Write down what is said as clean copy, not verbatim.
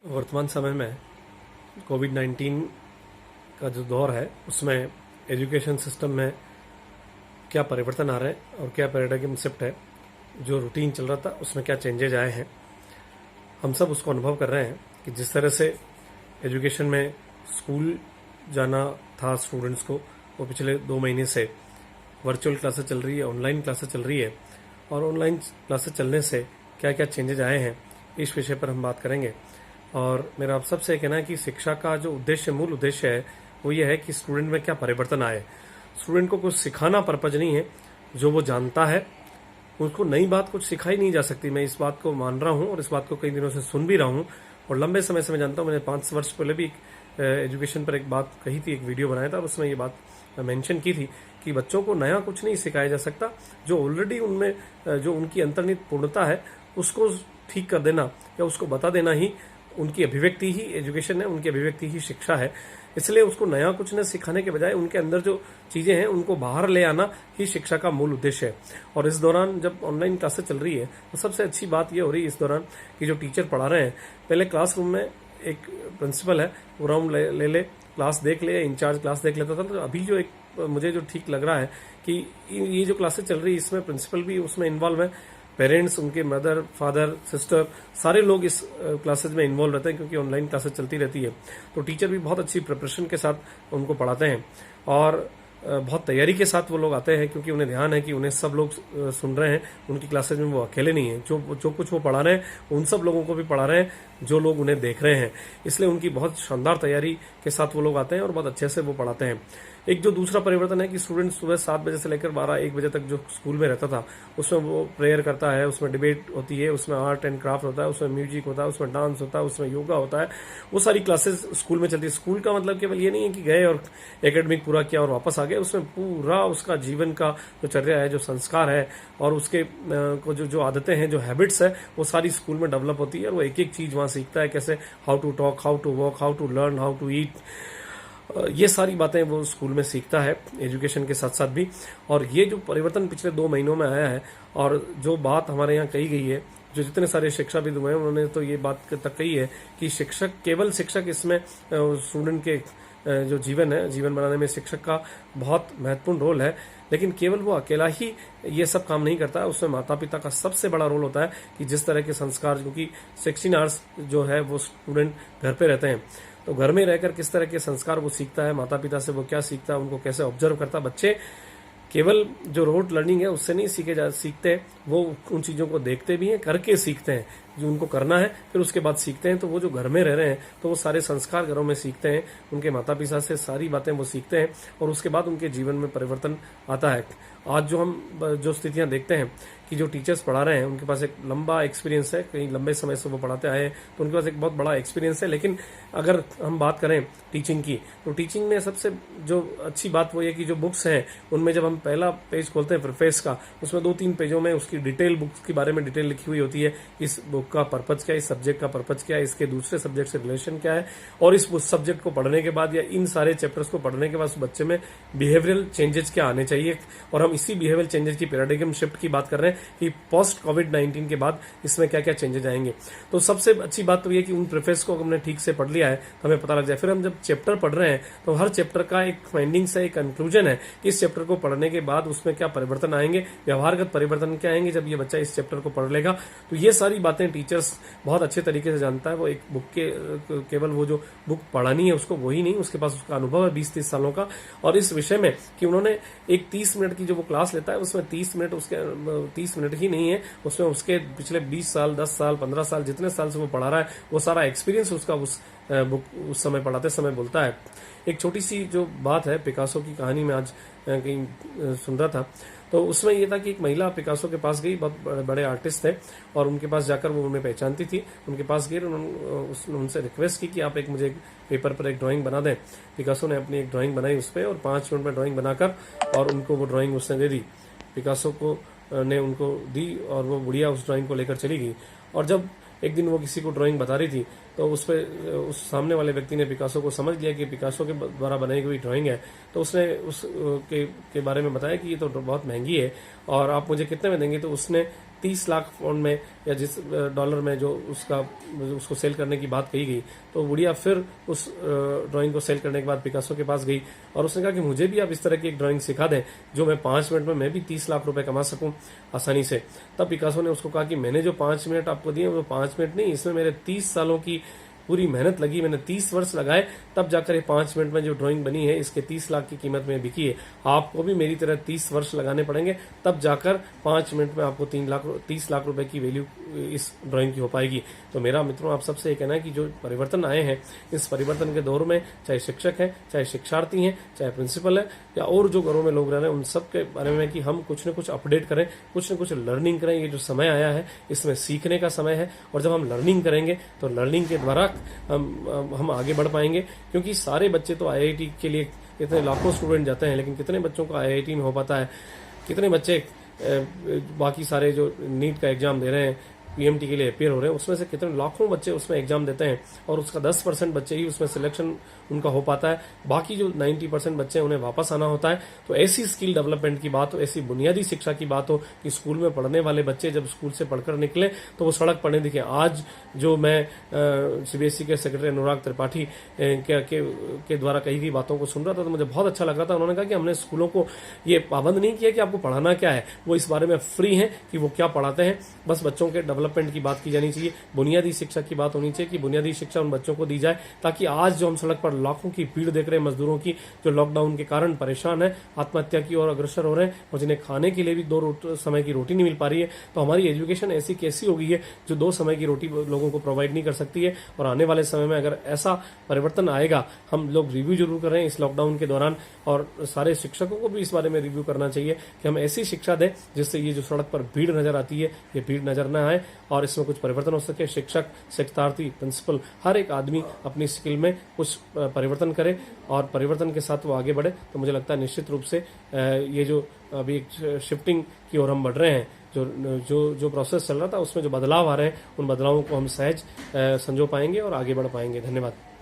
वर्तमान समय में कोविड-19 का जो दौर है उसमें एजुकेशन सिस्टम में क्या परिवर्तन आ रहे हैं और क्या पैराडाइम शिफ्ट है, जो रूटीन चल रहा था उसमें क्या चेंजेज आए हैं। हम सब उसको अनुभव कर रहे हैं कि जिस तरह से एजुकेशन में स्कूल जाना था स्टूडेंट्स को, वो पिछले 2 महीने से वर्चुअल क्लासेस चल रही है, ऑनलाइन क्लासेस चल रही है, और ऑनलाइन क्लासेस चलने से क्या क्या चेंजेज आए हैं इस विषय पर हम बात करेंगे। और मेरा आप सबसे कहना है कि शिक्षा का जो उद्देश्य, मूल उद्देश्य है, वो ये है कि स्टूडेंट में क्या परिवर्तन आए। स्टूडेंट को कुछ सिखाना पर्पज नहीं है, जो वो जानता है उसको नई बात कुछ सिखाई नहीं जा सकती। मैं इस बात को मान रहा हूँ और इस बात को कई दिनों से सुन भी रहा हूँ और लंबे समय से मैं जानता हूँ। मैंने 5 वर्ष पहले भी एजुकेशन पर एक बात कही थी, एक वीडियो बनाया था, उसमें ये बात मेंशन की थी कि बच्चों को नया कुछ नहीं सिखाया जा सकता, जो ऑलरेडी उनमें जो उनकी अंतर्निहित पूर्णता है उसको ठीक कर देना या उसको बता देना ही उनकी अभिव्यक्ति ही एजुकेशन है, उनकी अभिव्यक्ति ही शिक्षा है। इसलिए उसको नया कुछ न सिखाने के बजाय उनके अंदर जो चीजें हैं उनको बाहर ले आना ही शिक्षा का मूल उद्देश्य है। और इस दौरान जब ऑनलाइन क्लासेस चल रही है तो सबसे अच्छी बात यह हो रही है इस दौरान कि जो टीचर पढ़ा रहे हैं, पहले क्लासरूम में एक प्रिंसिपल है, वो राउंड ले क्लास देख ले, इंचार्ज क्लास देख लेता था। तो अभी जो एक मुझे जो ठीक लग रहा है कि ये जो क्लासेस चल रही है इसमें प्रिंसिपल भी उसमें इन्वॉल्व है, पेरेंट्स, उनके मदर, फादर, सिस्टर, सारे लोग इस क्लासेज में इन्वॉल्व रहते हैं क्योंकि ऑनलाइन क्लासेज चलती रहती है। तो टीचर भी बहुत अच्छी प्रिपरेशन के साथ उनको पढ़ाते हैं और बहुत तैयारी के साथ वो लोग आते हैं क्योंकि उन्हें ध्यान है कि उन्हें सब लोग सुन रहे हैं। उनकी क्लासेज में वो अकेले नहीं हैं, जो कुछ वो पढ़ा रहे हैं उन सब लोगों को भी पढ़ा रहे हैं जो लोग उन्हें देख रहे हैं। इसलिए उनकी बहुत शानदार तैयारी के साथ वो लोग आते हैं और बहुत अच्छे से वो पढ़ाते हैं। एक जो दूसरा परिवर्तन है कि स्टूडेंट सुबह 7 बजे से लेकर 12-1 बजे तक जो स्कूल में रहता था उसमें वो प्रेयर करता है, उसमें डिबेट होती है, उसमें आर्ट एंड क्राफ्ट होता है, उसमें म्यूजिक होता है, उसमें डांस होता है, उसमें योगा होता है। वो सारी क्लासेस स्कूल में चलती है। स्कूल का मतलब केवल ये नहीं है कि गए और एकेडमिक पूरा किया और वापस आ गए, उसमें पूरा उसका जीवन का जो चर्या है, जो संस्कार है और उसके जो आदतें हैं, जो हैबिट्स है, वो सारी स्कूल में डेवलप होती है और वो एक एक चीज वहां सीखता है, कैसे how to talk, how to walk, how to learn, how to eat. ये सारी बातें वो स्कूल में सीखता है एजुकेशन के साथ साथ भी। और ये जो परिवर्तन पिछले 2 महीनों में आया है और जो बात हमारे यहाँ कही गई है, जो जितने सारे शिक्षाविद हुए हैं उन्होंने तो ये बात तक कही है कि केवल शिक्षक इसमें स्टूडेंट के जो जीवन है, जीवन बनाने में शिक्षक का बहुत महत्वपूर्ण रोल है। लेकिन केवल वो अकेला ही ये सब काम नहीं करता है, उसमें माता पिता का सबसे बड़ा रोल होता है कि जिस तरह के संस्कार, क्योंकि 16 आवर्स जो है वो स्टूडेंट घर पे रहते हैं, तो घर में रहकर किस तरह के संस्कार वो सीखता है, माता पिता से वो क्या सीखता है, उनको कैसे ऑब्जर्व करता है। बच्चे केवल जो रोड लर्निंग है उससे नहीं सीखते, वो उन चीजों को देखते भी हैं, करके सीखते हैं, जो उनको करना है फिर उसके बाद सीखते हैं। तो वो जो घर में रह रहे हैं तो वो सारे संस्कार घरों में सीखते हैं, उनके माता पिता से सारी बातें वो सीखते हैं और उसके बाद उनके जीवन में परिवर्तन आता है। आज जो स्थितियां देखते हैं कि जो टीचर्स पढ़ा रहे हैं उनके पास एक लंबा एक्सपीरियंस है, कहीं लंबे समय से वो पढ़ाते आए हैं तो उनके पास एक बहुत बड़ा एक्सपीरियंस है। लेकिन अगर हम बात करें टीचिंग की, तो टीचिंग में सबसे जो अच्छी बात वो ये कि जो बुक्स हैं उनमें जब हम पहला पेज खोलते हैं प्रीफेस का, उसमें 2-3 पेजों में उसकी डिटेल, बुक्स के बारे में डिटेल लिखी हुई होती है। इस बुक का पर्पज क्या है, इस सब्जेक्ट का पर्पज क्या है, इसके दूसरे सब्जेक्ट से रिलेशन क्या है, और इस सब्जेक्ट को पढ़ने के बाद या इन सारे चैप्टर्स को पढ़ने के बाद उस बच्चे में बिहेवियरल चेंजेस क्या आने चाहिए। और हम इसी बिहेवियरल चेंजेस की, पैराडाइम शिफ्ट की बात कर रहे हैं कि पोस्ट कोविड-19 के बाद इसमें क्या क्या चेंजेस आएंगे। तो सबसे अच्छी बात तो ये कि उन प्रीफेस को हमने ठीक से पढ़ लिया है तो हमें पता लग जाए। फिर हम जब चैप्टर पढ़ रहे हैं तो हर चैप्टर का एक फाइंडिंग्स है, एक कंक्लूजन है कि इस चैप्टर को पढ़ने के बाद उसमें क्या परिवर्तन आएंगे, व्यवहारगत परिवर्तन क्या आएंगे जब ये बच्चा इस चैप्टर को पढ़ लेगा। तो ये सारी बातें टीचर्स बहुत अच्छे तरीके से जानता है। वो एक बुक के केवल वो जो बुक पढ़ानी है उसको वही नहीं, उसके पास उसका अनुभव है 20-30 सालों का। और इस विषय में कि उन्होंने एक 30 मिनट की जो वो क्लास लेता है उसमें 30 मिनट ही नहीं है, उसमें उसके पिछले 20 साल, 10 साल, 15 साल, जितने साल से वो पढ़ा रहा है वो सारा एक्सपीरियंस उसका उस बुक उस समय पढ़ाते समय बोलता है। एक छोटी सी जो बात है, पिकासो की कहानी में आज कहीं सुन रहा था, तो उसमें यह था कि एक महिला पिकासो के पास गई, बहुत बड़े आर्टिस्ट थे, और उनके पास जाकर वो उन्हें पहचानती थी। उनके पास गई, उन्होंने उनसे रिक्वेस्ट की कि आप मुझे एक पेपर पर एक ड्राइंग बना दें। पिकासो ने अपनी एक ड्राइंग बनाई उस पर और 5 मिनट में ड्राइंग बनाकर और उनको वो ड्राइंग उसने दे दी। पिकासो को ने उनको दी और वो बुढ़िया उस ड्राइंग को लेकर चली गई। और जब एक दिन वो किसी को ड्राइंग बता रही थी तो उस सामने वाले व्यक्ति ने पिकासो को समझ लिया कि पिकासो के द्वारा बनाई हुई ड्राइंग है, तो उसने के बारे में बताया कि ये तो बहुत महंगी है और आप मुझे कितने में देंगे। तो उसने 30 लाख पाउंड में या जिस डॉलर में जो उसको सेल करने की बात कही गई, तो गुड़िया फिर उस ड्राइंग को सेल करने के बाद पिकासो के पास गई और उसने कहा कि मुझे भी आप इस तरह की एक ड्राइंग सिखा दें जो मैं 5 मिनट में मैं भी 30 लाख रुपए कमा सकूं आसानी से। तब पिकासो ने उसको कहा कि मैंने जो 5 मिनट आपको दिए वो 5 मिनट नहीं, इसमें मेरे 30 सालों की पूरी मेहनत लगी, मैंने 30 वर्ष लगाए, तब जाकर ये 5 मिनट में जो ड्राइंग बनी है इसके 30 लाख की कीमत में बिकी है। आपको भी मेरी तरह 30 वर्ष लगाने पड़ेंगे, तब जाकर 5 मिनट में आपको 30 लाख रुपए की वैल्यू इस ड्राइंग की हो पाएगी। तो मेरा मित्रों आप सबसे ये कहना है कि जो परिवर्तन आए हैं, इस परिवर्तन के दौर में चाहे शिक्षक हैं, चाहे शिक्षार्थी हैं, चाहे प्रिंसिपल है या और जो घरों में लोग रह रहे हैं, उन सब के बारे में कि हम कुछ न कुछ अपडेट करें, कुछ न कुछ लर्निंग करें। ये जो समय आया है इसमें सीखने का समय है, और जब हम लर्निंग करेंगे तो लर्निंग के द्वारा हम आगे बढ़ पाएंगे। क्योंकि सारे बच्चे तो आईआईटी के लिए इतने लाखों स्टूडेंट जाते हैं, लेकिन कितने बच्चों को आईआईटी में हो पाता है, कितने बच्चे बाकी सारे जो नीट का एग्जाम दे रहे हैं, पीएमटी के लिए अपेयर हो रहे हैं, उसमें से कितने लाखों बच्चे उसमें एग्जाम देते हैं और उसका 10% बच्चे ही उसमें सिलेक्शन उनका हो पाता है, बाकी जो 90% बच्चे हैं उन्हें वापस आना होता है। तो ऐसी स्किल डेवलपमेंट की बात हो, ऐसी बुनियादी शिक्षा की बात हो कि स्कूल में पढ़ने वाले बच्चे जब स्कूल से पढ़कर निकले तो वो सड़क पढ़ने दिखे। आज जो मैं सीबीएसई के सेक्रेटरी अनुराग त्रिपाठी के द्वारा कही गई बातों को सुन रहा था तो मुझे बहुत अच्छा लग रहा था। उन्होंने कहा कि हमने स्कूलों को ये पाबंद नहीं किया कि आपको पढ़ाना क्या है, वो इस बारे में फ्री है कि वो क्या पढ़ाते हैं, बस बच्चों के डेवलपमेंट की बात की जानी चाहिए, बुनियादी शिक्षा की बात होनी चाहिए कि बुनियादी शिक्षा उन बच्चों को दी जाए, ताकि आज जो हम सड़क पर लाखों की भीड़ देख रहे हैं मजदूरों की जो लॉकडाउन के कारण परेशान है, आत्महत्या की ओर अग्रसर हो रहे हैं और जिन्हें खाने के लिए भी 2 समय की रोटी नहीं मिल पा रही है, तो हमारी एजुकेशन ऐसी कैसी हो गई है जो 2 समय की रोटी लोगों को प्रोवाइड नहीं कर सकती है। और आने वाले समय में अगर ऐसा परिवर्तन आएगा, हम लोग रिव्यू जरूर कर रहे हैं इस लॉकडाउन के दौरान, और सारे शिक्षकों को भी इस बारे में रिव्यू करना चाहिए कि हम ऐसी शिक्षा दें जिससे ये जो सड़क पर भीड़ नजर आती है ये भीड़ नजर न आए और इसमें कुछ परिवर्तन हो सके। शिक्षक, शिक्षार्थी, प्रिंसिपल, हर एक आदमी अपनी स्किल में कुछ परिवर्तन करे और परिवर्तन के साथ वो आगे बढ़े। तो मुझे लगता है निश्चित रूप से ये जो अभी एक शिफ्टिंग की ओर हम बढ़ रहे हैं, जो प्रोसेस चल रहा था उसमें जो बदलाव आ रहे हैं, उन बदलावों को हम सहज संजो पाएंगे और आगे बढ़ पाएंगे। धन्यवाद।